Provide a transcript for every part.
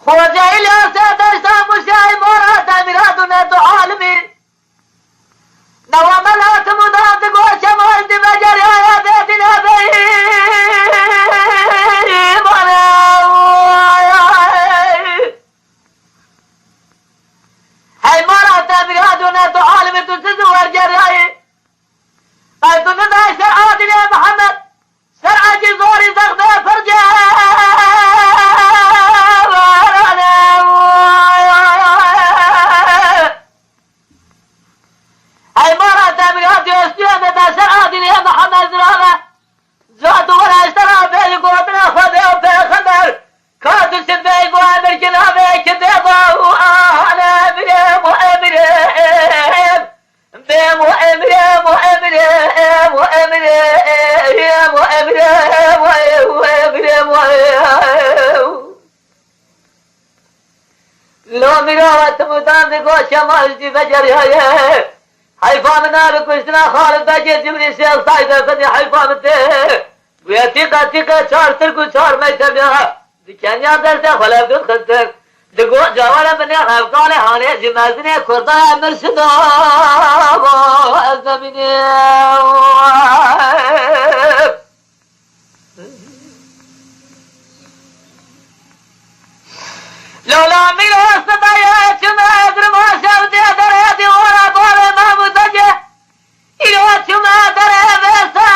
خوجه إلياس دشتا مشاي مراد مرادنا تعالمي نواملات مداد قوش مهد مجري آياتنا بي هاي مراد مرادنا تعالمي تسزور جري قيدنا ناشر عادل يا محمد سرعة زوري زغبة فرجة هاي مرة تابريات يستيان تاشر عادل يا محمد زرانة زاد ولا اشترى بي قوتنا خذي وبي خمر كاتو سبي قوامر كلابي كذبا وآهنا بريم وأمريم بيم وأمريم وأمريم وأمريم وأمريم وأمريم لو مراوات مدام دقو شمال دي بجري حيفان نار كشنا خالد بجي جبري سيل صايدة فدي حيفان ده ويتيقى تيقى شار تركو شار ما يتبعها دي كان يادر ده خلاف دون خلتك دقو جوالا بني غفقالي هاني جمازني كردا مرشدا وأزميني لولا ميراث بيا كما أدري ما شوتي دريتي ورا طول ما متجه إلى كما دري بسا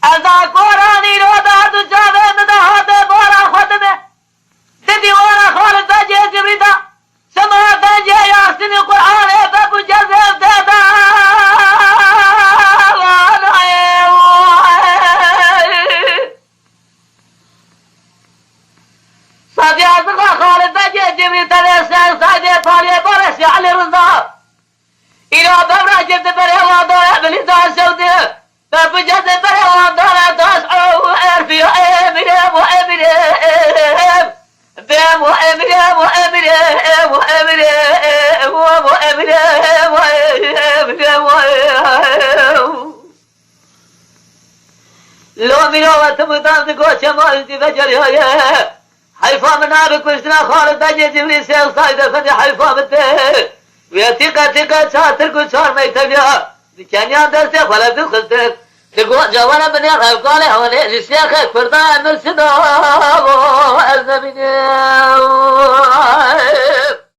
أذا قراني رودا تجابه مدهات بورا خدمه تدي ورا خالد بجي جبريدا سما بجي ياسين القرآن بابو جزم دادا صدي أصدقاء خالد بجي جبريل تلسل صدي طالي برش علي رضا إلى بمرا جبت بريوان دولة بلدان سودي بابو جزم بريوان دولة تسعو وإرفي وإمريم وإمريم بيم وإمريم وإمريم وإمريم وإمريم وإمريم لو ميراوات مدام دقو شمال دي بجري حيفا من نابك وشنا خالد بجي جبري سيل صايدة فدي حيفا من ده ويتيقى تيقى شاتر كو شار ما يتبعها دي كان يادر سي خلاف دون خلتك دقو جوانا بني غفقالي هوني لسياخي كردا مرشدا وأزميني